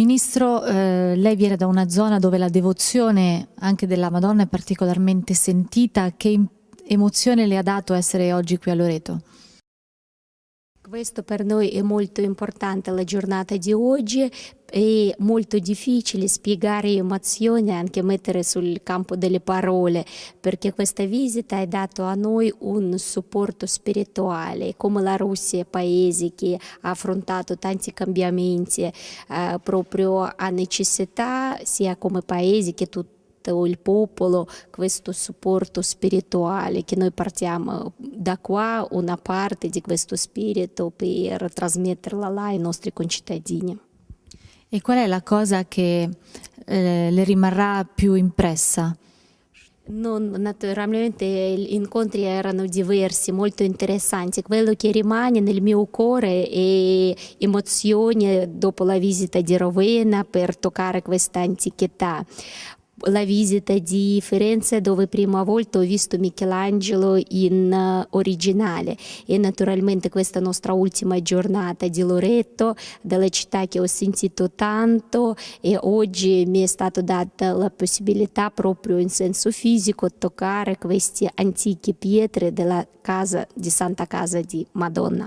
Ministro, lei viene da una zona dove la devozione anche della Madonna è particolarmente sentita. Che emozione le ha dato essere oggi qui a Loreto? Questo per noi è molto importante, la giornata di oggi è molto difficile spiegare emozioni, anche mettere sul campo delle parole, perché questa visita ha dato a noi un supporto spirituale, come la Russia, paese che ha affrontato tanti cambiamenti proprio a necessità, sia come paese che tutto il popolo, questo supporto spirituale, che noi partiamo da qua una parte di questo spirito per trasmetterla là ai nostri concittadini. E qual è la cosa che le rimarrà più impressa? Naturalmente gli incontri erano diversi, molto interessanti. Quello che rimane nel mio cuore è emozioni dopo la visita di Ravenna per toccare questa antichità. La visita di Firenze dove prima volta ho visto Michelangelo in originale e naturalmente questa nostra ultima giornata di Loreto, della città che ho sentito tanto, e oggi mi è stata data la possibilità proprio in senso fisico toccare queste antiche pietre della casa di Santa Casa di Madonna.